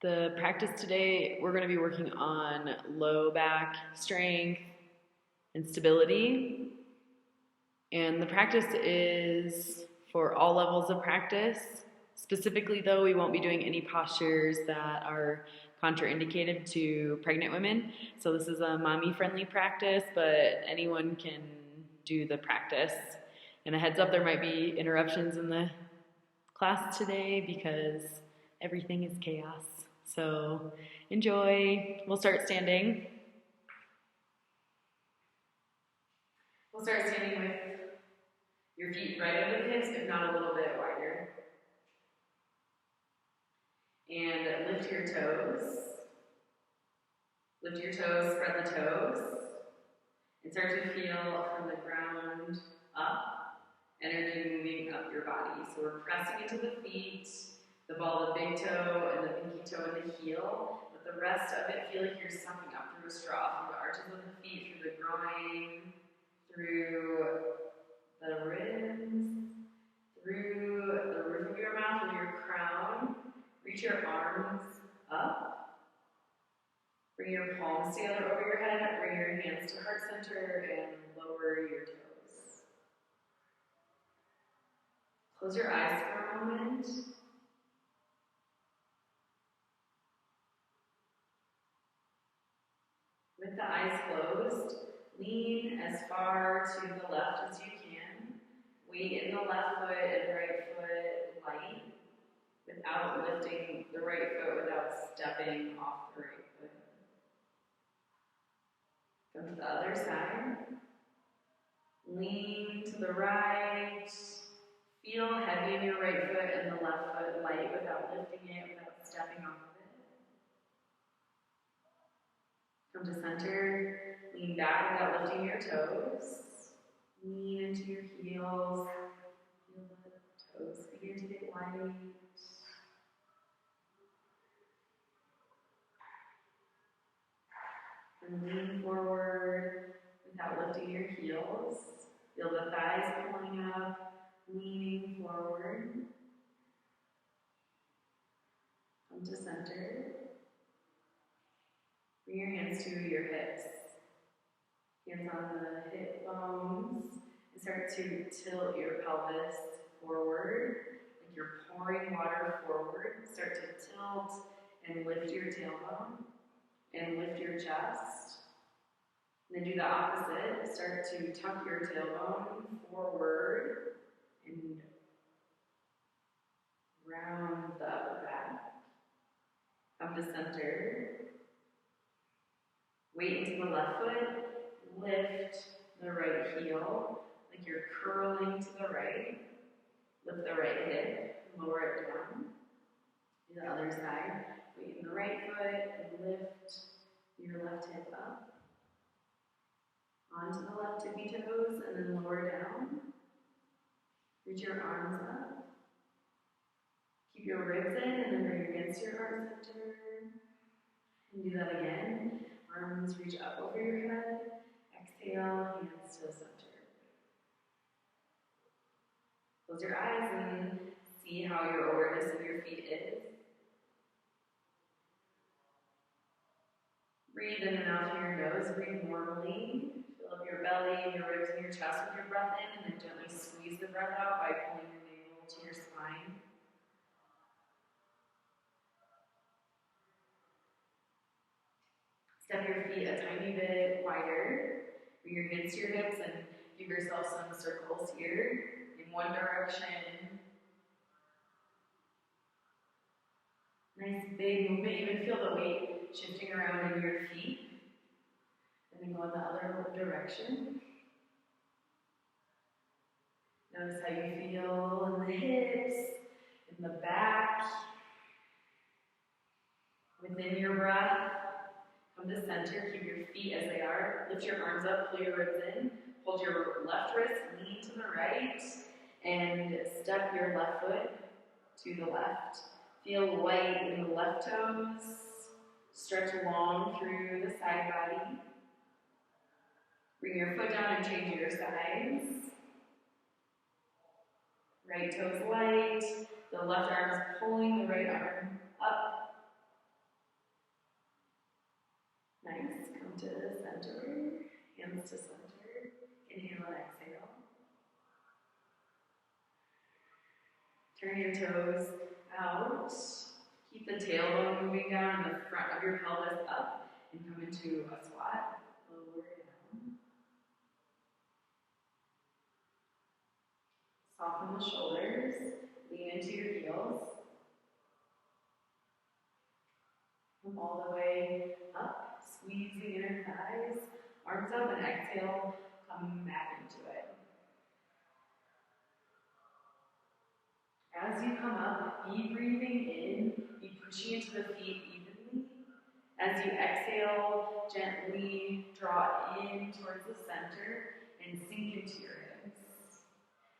The practice today, we're going to be working on low back strength and stability. And the practice is for all levels of practice. Specifically, though, we won't be doing any postures that are contraindicated to pregnant women. So this is a mommy-friendly practice, but anyone can do the practice. And a heads up, there might be interruptions in the class today because everything is chaos. So enjoy. We'll start standing. We'll start standing with your feet right over the hips, if not a little bit wider. And lift your toes. Lift your toes, spread the toes. And start to feel from the ground up, energy moving up your body. So we're pressing into the feet, the ball of the big toe and the pinky toe and the heel. But the rest of it, feel like you're sucking up through a straw, through the arches of the feet, through the groin, through the ribs, through the roof of your mouth and your crown. Reach your arms up. Bring your palms together over your head. Bring your hands to heart center and lower your toes. Close your eyes for a moment. With the eyes closed, lean as far to the left as you can. Weight in the left foot and right foot light without lifting the right foot, without stepping off the right foot. Come to the other side. Lean to the right. Feel heavy in your right foot and the left foot light without lifting it, without stepping off of it. Come to center. Lean back without lifting your toes. Lean into your heels. Feel the toes begin to get light. And lean forward without lifting your heels. Feel the thighs pulling up, leaning forward. Come to center. Bring your hands to your hips. Hands on the hip bones. And start to tilt your pelvis forward, like you're pouring water forward. Start to tilt and lift your tailbone and lift your chest. And then do the opposite. Start to tuck your tailbone forward and round the upper back. Come to center. Weight into the left foot. Lift the right heel like you're curling to the right. Lift the right hip. Lower it down. Do the other side. Weight in the right foot and lift your left hip up. Onto the left tippy toes and then lower down. Reach your arms up. Keep your ribs in and then bring against your heart center. And do that again. Arms reach up over your head. Exhale, hands to the center. Close your eyes and see how your awareness of your feet is. Breathe in and out through your nose. Breathe normally. Fill up your belly and your ribs and your chest with your breath in, and then gently squeeze the breath out by pulling your navel to your spine. Step your feet a tiny bit wider. Bring your hands to your hips and give yourself some circles here in one direction. Nice big movement. Even feel the weight shifting around in your feet. And then go in the other direction. Notice how you feel in the hips, in the back, within your breath. Come to center, keep your feet as they are. Lift your arms up, pull your ribs in. Hold your left wrist, lean to the right, and step your left foot to the left. Feel light in the left toes. Stretch long through the side body. Bring your foot down and change your sides. Right toes light. The left arm is pulling the right arm up. hands to center. Inhale and exhale. Turn your toes out. Keep the tailbone moving down and the front of your pelvis up and come into a squat. Lower down. Soften the shoulders. Lean into your heels. Come all the way up. Squeeze the inner thighs. Arms up and exhale. Come back into it. As you come up, be breathing in, be pushing into the feet evenly. As you exhale, gently draw in towards the center and sink into your hips.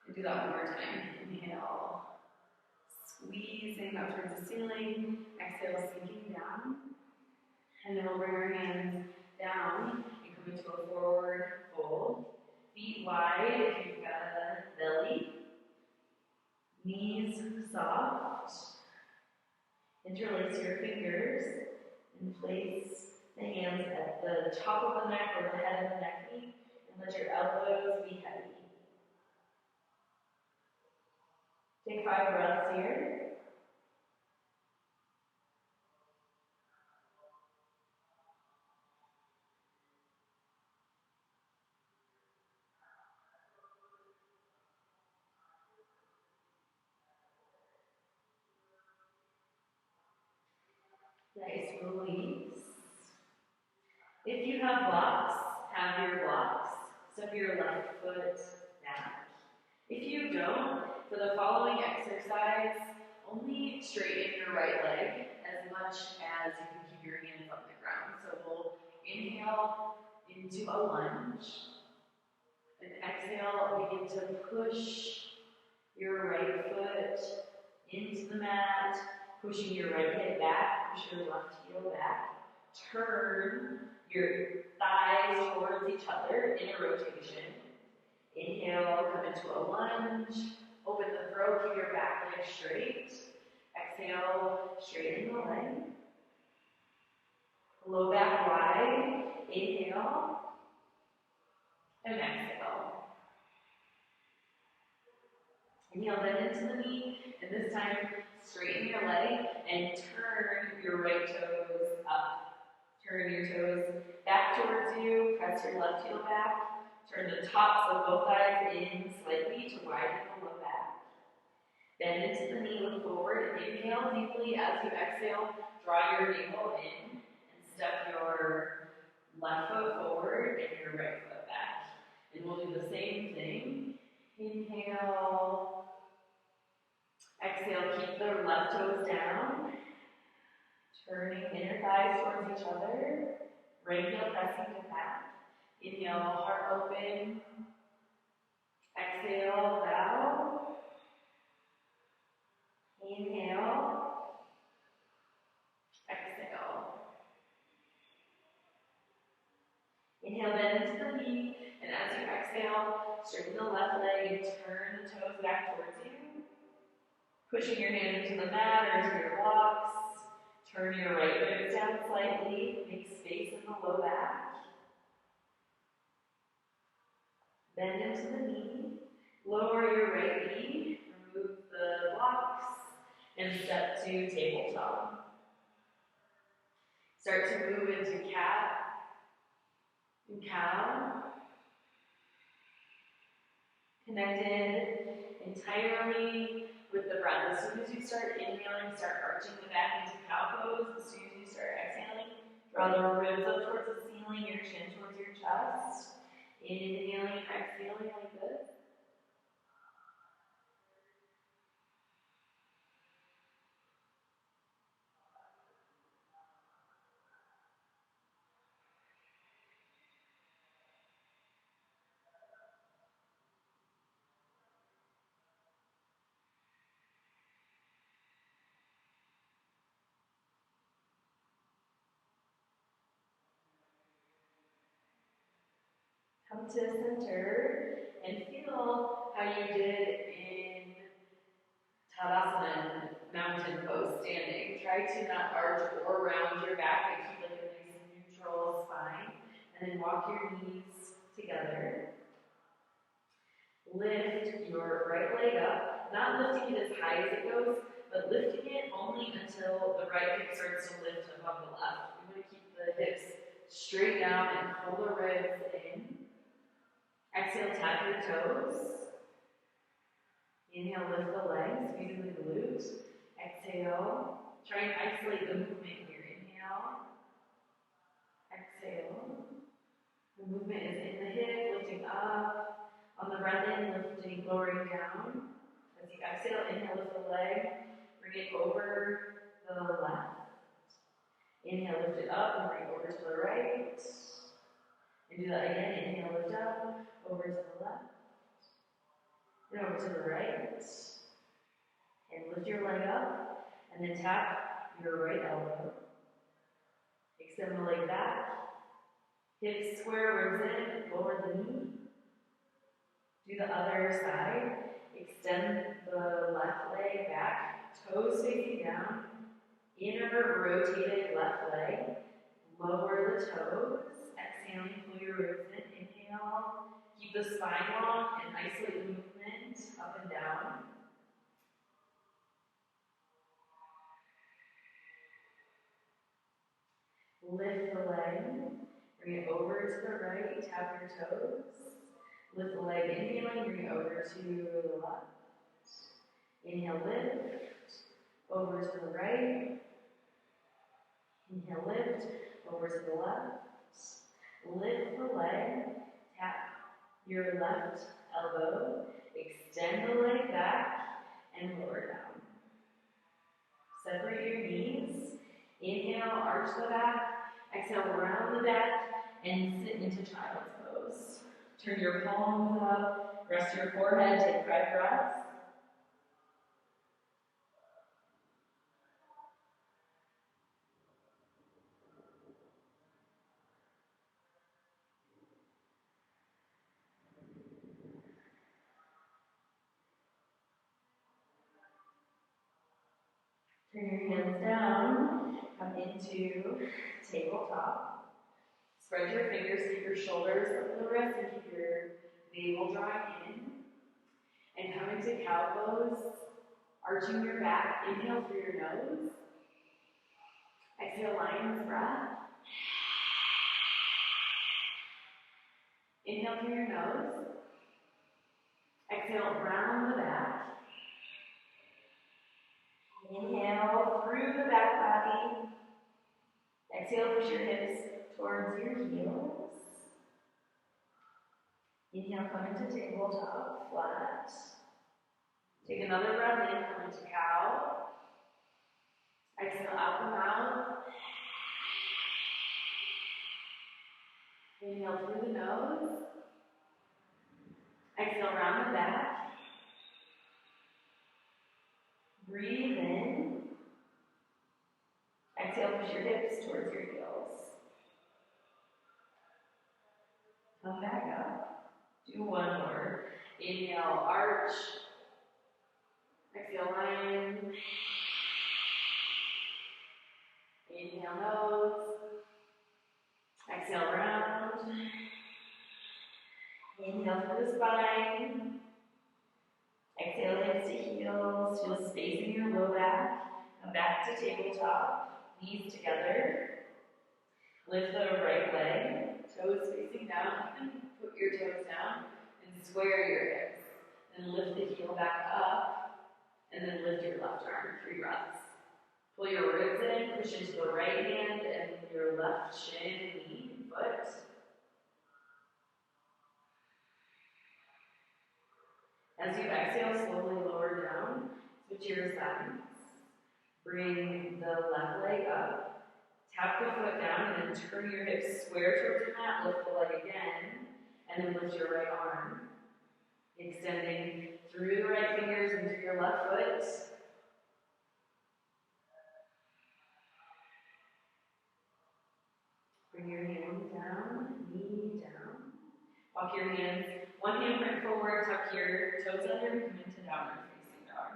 And do that one more time. Inhale, squeezing up towards the ceiling. Exhale, sinking down. And then we'll bring our hands down and come into a forward fold. Feet wide if you've got a belly. Knees soft. Interlace your fingers and place the hands at the top of the neck or the head of the neck meet, and let your elbows be heavy. Take 5 breaths here. Nice release. If you have blocks, have your blocks. Step your left foot back. If you don't, for the following exercise, only straighten your right leg as much as you can keep your hands on the ground. So we'll inhale into a lunge. And exhale, begin to push your right foot into the mat, pushing your right hip back, push your left heel back. Turn your thighs towards each other in a rotation. Inhale, come into a lunge. Open the throat, keep your back leg straight. Exhale, straighten the leg. Low back wide. Inhale. And exhale. Inhale, bend into the knee. And this time, straighten your leg and turn your right toes up. Turn your toes back towards you. Press your left heel back. Turn the tops of both thighs in slightly to widen the low back. Bend into the knee, look forward. Inhale deeply. As you exhale, draw your ankle in and step your left foot forward and your right foot back. And we'll do the same thing. Inhale. Exhale, keep the left toes down. Turning inner thighs towards each other. Right heel pressing to back. Inhale, heart open. Exhale, bow. Inhale. Exhale. Inhale, bend into the knee. And as you exhale, straighten the left leg and turn the toes back towards you. Pushing your hands into the mat or into your blocks. Turn your right ribs down slightly. Make space in the low back. Bend into the knee. Lower your right knee. Remove the blocks. And step to tabletop. Start to move into cat and cow. Connected entirely with the breath. As soon as you start inhaling, start arching the back into cow pose. As soon as you start exhaling, draw the ribs up towards the ceiling, your chin towards your chest. Inhaling, exhaling like this. Come to center and feel how you did in Tadasana, mountain pose, standing. Try to not arch or round your back, but keep like a nice neutral spine. And then walk your knees together. Lift your right leg up, not lifting it as high as it goes, but lifting it only until the right hip starts to lift above the left. We want to keep the hips straight down and pull the ribs in. Exhale, tap your toes. Inhale, lift the legs, squeezing the glutes. Exhale, try and isolate the movement here. Inhale, exhale. The movement is in the hip, lifting up. On the breath in, lifting, lowering down. As you exhale, inhale, lift the leg. Bring it over the left. Inhale, lift it up and bring it over to the right. And do that again. Inhale, lift up, over to the left. And over to the right. And lift your leg up. And then tap your right elbow. Extend the leg back. Hips square, ribs in, lower the knee. Do the other side. Extend the left leg back, toes facing down. Inner rotated left leg. Lower the toes. Exhaling, pull your ribs in. Inhale. Keep the spine long and isolate the movement up and down. Lift the leg. Bring it over to the right. Tap your toes. Lift the leg, inhaling, bring it over to the left. Inhale, lift, over to the right. Inhale, lift, over to the left. Lift the leg, tap your left elbow, extend the leg back, and lower down. Separate your knees. Inhale, arch the back. Exhale, round the back, and sit into child's pose. Turn your palms up, rest your forehead, take 5 breaths. Turn your hands down, come into tabletop. Spread your fingers, keep your shoulders over the wrist, and keep your navel drawing in. And come into cow pose, arching your back. Inhale through your nose. Exhale, lion's breath. Inhale through your nose. Exhale, round the back. Inhale through the back body. Exhale, push your hips towards your heels. Inhale, come into tabletop, flat. Take another breath in, come into cow. Exhale out the mouth. Inhale through the nose. Exhale round the back. Breathe in. Exhale, push your hips towards your heels. Come back up. Do one more. Inhale, arch. Exhale, lion. Inhale, nose. Exhale, round. Inhale through the spine. Exhale, hips to heels. Feel space in your low back. Come back to tabletop. Knees together. Lift the right leg. Toes facing down. Put your toes down and square your hips. Then lift the heel back up. And then lift your left arm. 3 breaths. Pull your ribs in. Push into the right hand and your left shin, knee, and foot. As you exhale, slowly lower down. Switch your sides. Bring the left leg up. Tap the foot down and then turn your hips square towards the mat. Lift the leg again. And then lift your right arm. Extending through the right fingers and through your left foot. Bring your hands down, knee down. Walk your hands, one hand print forward, tuck your toes under, and come into downward facing dog.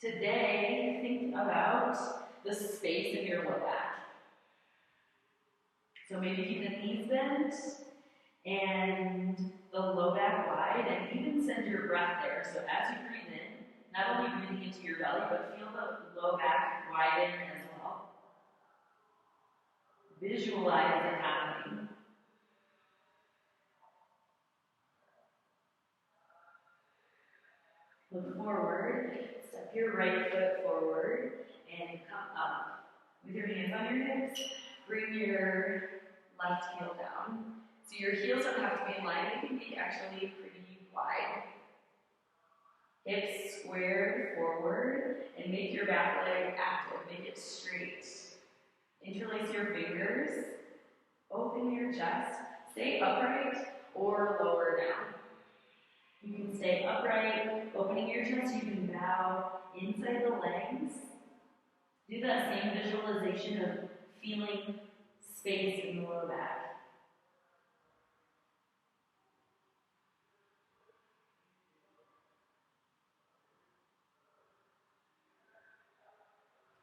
Today, think about the space in your low back. So maybe keep the knees bent, and the low back wide, and even send your breath there. So as you breathe in, not only breathing into your belly, but feel the low back widen as well. Visualize it happening. Look forward, step your right foot forward, and come up. With your hands on your hips, bring your left heel down. So your heels don't have to be in line, they can be actually pretty wide. Hips squared forward, and make your back leg active, make it straight. Interlace your fingers, open your chest, stay upright or lower down. You can stay upright, opening your chest, you can bow inside the legs. Do that same visualization of feeling space in the low back.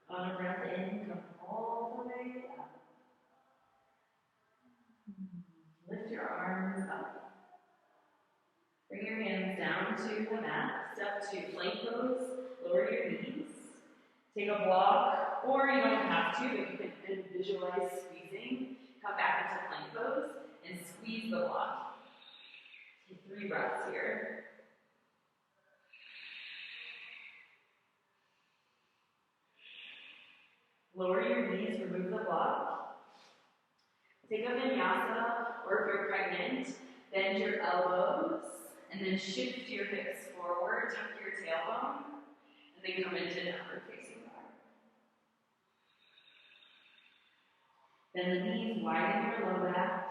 On a breath in, come all the way up. Lift your arms up. Bring your hands down to the mat. Step to plank pose. Lower your knees. Take a block, or you don't have to, but you can visualize squeezing. Come back into plank pose and squeeze the block. Take 3 breaths here. Lower your knees, remove the block. Take a vinyasa, or if you're pregnant, bend your elbows, and then shift your hips forward, tuck your tailbone, and then come into downward facing dog. Bend the knees, widen your low back.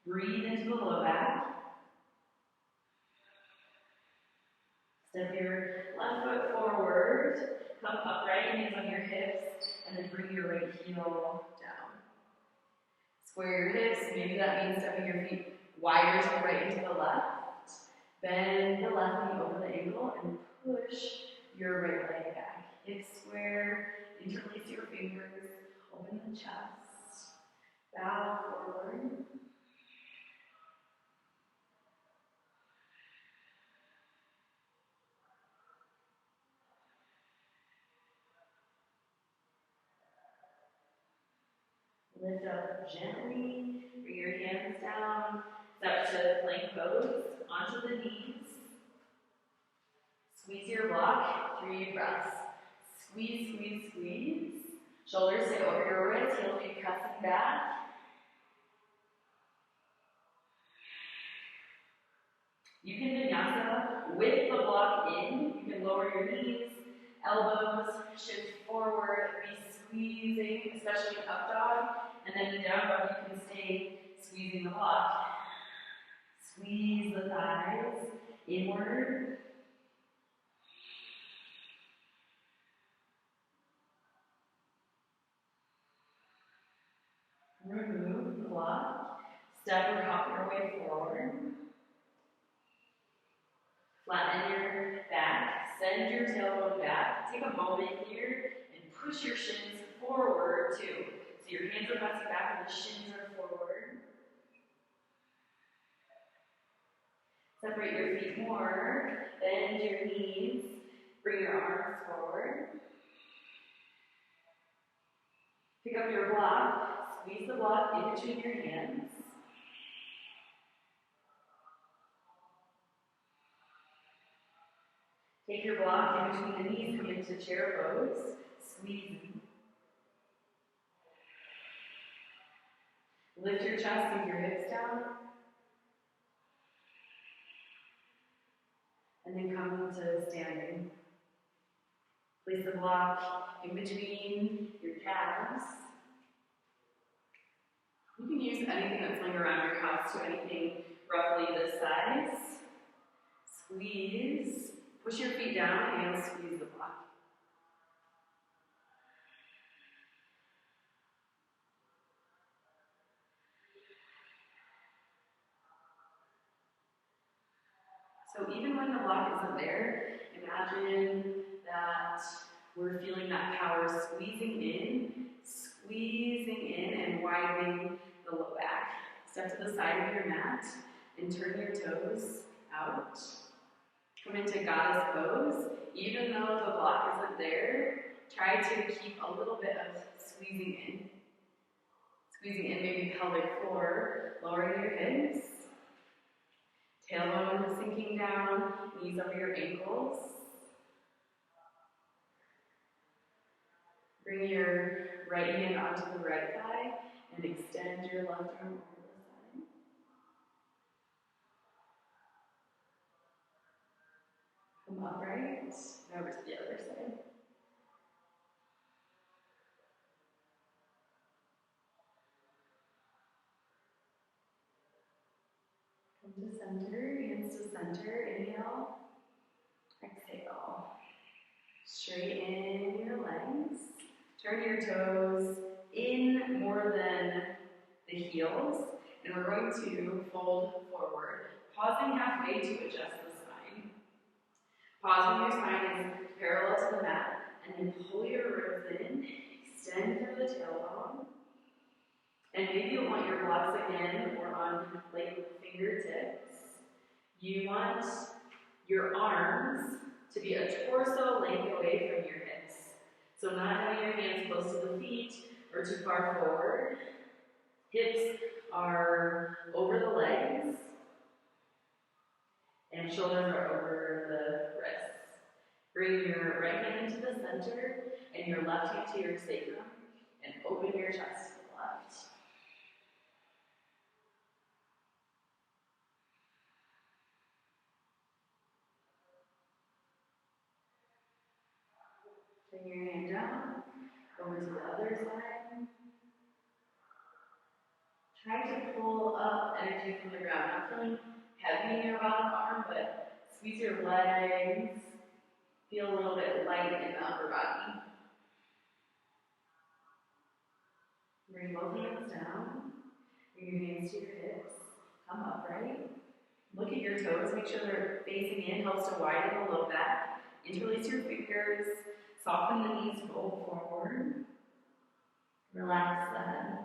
Breathe into the low back. Step your left foot forward, come upright, hands on your hips, and then bring your right heel down. Square your hips, maybe that means stepping your feet wider to the right and to the left. Bend the left knee over the ankle and push your right leg back. Hips square, interlace your fingers, open the chest, bow forward. Lift up gently, bring your hands down, step to plank pose, onto the knees. Squeeze your block, 3 breaths. Squeeze, squeeze, squeeze. Shoulders sit over your wrists, heels be pressing back. You can vinyasa with the block in. You can lower your knees, elbows, shift forward, be squeezing, especially in up dog. And then in down dog, you can stay squeezing the block. Squeeze the thighs inward. Remove the block. Step or hop your way forward. Flatten your back. Send your tailbone back. Take a moment here and push your shins forward too. So your hands are pressing back and the shins are forward. Separate your feet more. Bend your knees. Bring your arms forward. Pick up your block. Squeeze the block in between your hands. Take your block in between the knees, come into chair pose, squeezing. Lift your chest, sink your hips down. And then come into standing. Place the block in between your calves. You can use anything that's laying around your house to anything roughly this size. Squeeze. Push your feet down and squeeze the block. So even when the block isn't there, imagine that we're feeling that power squeezing in and widening the low back. Step to the side of your mat and turn your toes out. Come into goddess pose. Even though the block isn't there, try to keep a little bit of squeezing in. Squeezing in maybe pelvic floor, lowering your hips. Tailbone sinking down, knees over your ankles. Bring your right hand onto the right thigh and extend your left arm over the side. Come upright and over to the other side. Come to center, hands to center. Inhale, exhale. Straighten your legs. Turn your toes in more than the heels, and we're going to fold forward, pausing halfway to adjust the spine. Pause when your spine is parallel to the mat, and then pull your ribs in, extend through the tailbone, and maybe you want your blocks again or on like fingertips. You want your arms to be a torso length away from your hips. So not having your hands close to the feet or too far forward. Hips are over the legs, and shoulders are over the wrists. Bring your right hand into the center and your left hand to your sacrum, and open your chest to the left. Bring your hand down, over to the other side. Try to pull up energy from the ground, not feeling heavy in your bottom arm, but squeeze your legs. Feel a little bit light in the upper body. Bring both hands down. Bring your hands to your hips. Come upright. Look at your toes. Make sure they're facing in. Helps to widen the low back. Interlace your fingers. Soften the knees. Fold forward. Relax the head.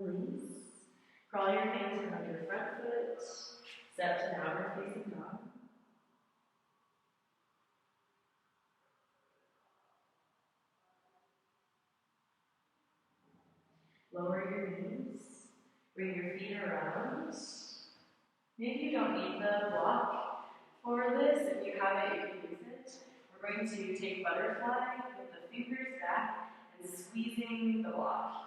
Release. Crawl your hands around your front foot. Step to downward facing dog. Lower your knees. Bring your feet around. Maybe you don't need the block for this. If you have it, you can use it. We're going to take butterfly with the fingers back and squeezing the block.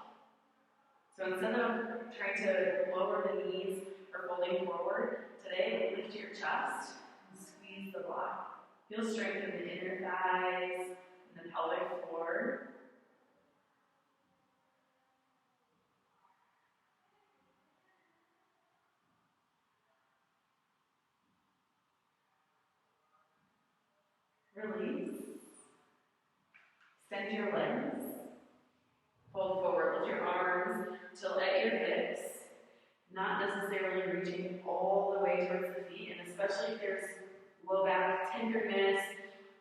So instead of trying to lower the knees or folding forward, today lift your chest and squeeze the block. Feel strength in the inner thighs and the pelvic floor. Release. Extend your legs. Fold forward. Lift your arms till at your hips. Not necessarily reaching all the way towards the feet, and especially if there's low back tenderness,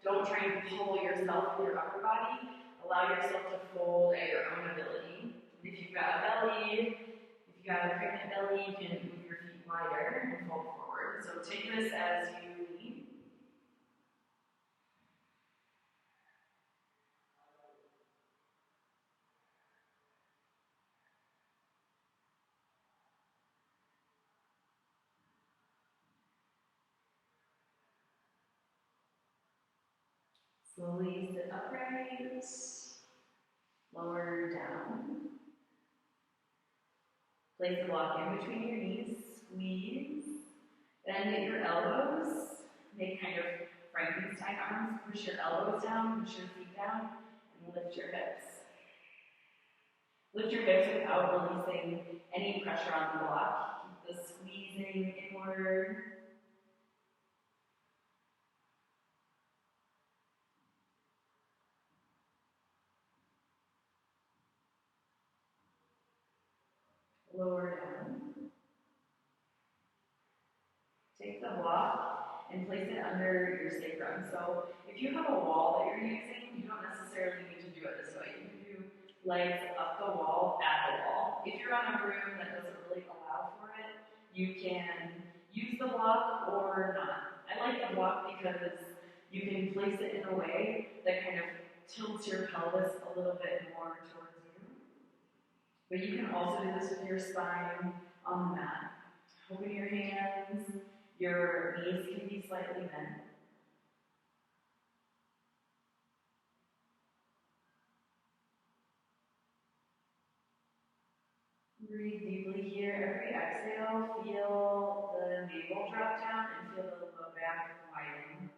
don't try and pull yourself with your upper body. Allow yourself to fold at your own ability. If you've got a belly, if you have a pregnant belly, you can move your feet wider and fold forward. So take this as you need. Slowly sit upright, lower down. Place the block in between your knees, squeeze. Bend at your elbows, make kind of Frankenstein arms. Push your elbows down, push your feet down, and lift your hips. Lift your hips without releasing any pressure on the block. Keep the squeezing inward. Lower down. the block and place it under your sacrum. So if you have a wall that you're using, you don't necessarily need to do it this way. You can do legs up the wall, at the wall. If you're on a room that doesn't really allow for it, you can use the block or not. I like the block because you can place it in a way that kind of tilts your pelvis a little bit more towards you. But you can also do this with your spine on the mat. Open your hands, your knees can be slightly bent. Breathe deeply here. Every exhale, feel the navel drop down and feel the low back widen.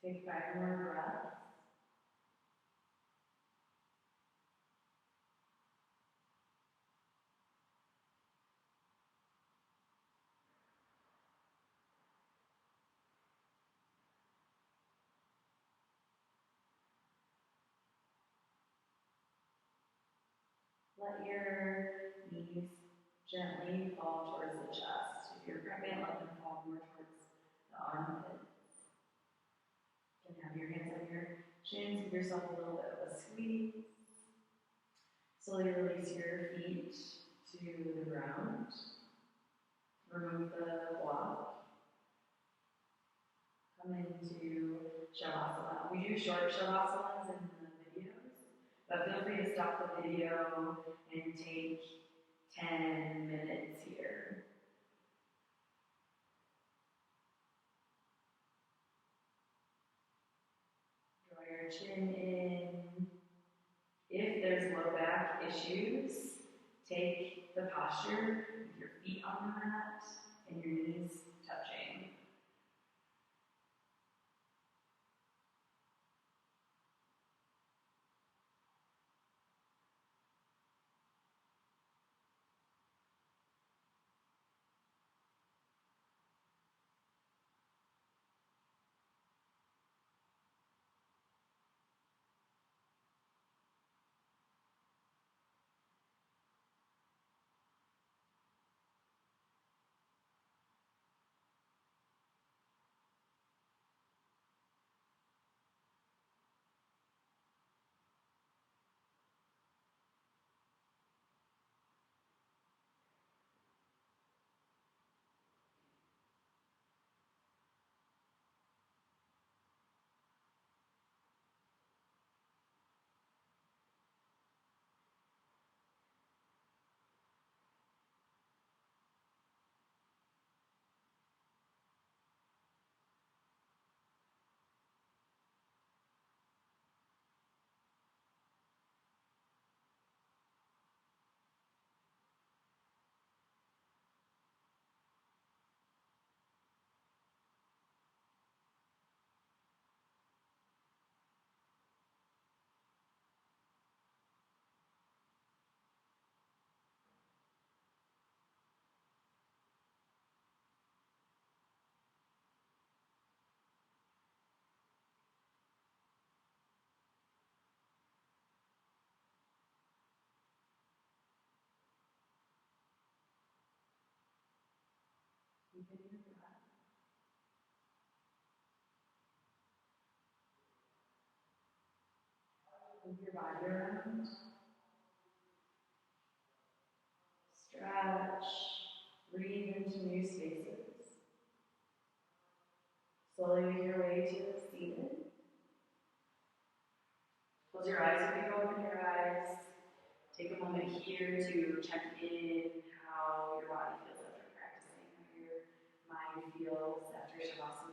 Take 5 more breaths. Let your knees gently fall towards the chest. If you're pregnant, let them fall more towards the armpits. You can have your hands on your chin, give yourself a little bit of a squeeze. Slowly release your feet to the ground. Remove the block. Come into Shavasana. We do short Shavasanas in the videos, but feel free to stop the video and take 10 minutes here. Draw your chin in. If there's low back issues, take the posture with your feet on the mat and your knees touching. Deepen your breath. Move your body around. Stretch. Breathe into new spaces. Slowly make your way to seated. Close your eyes if you open your eyes. Take a moment here to check in how your body feels after practicing, how your mind feels after Shavasana.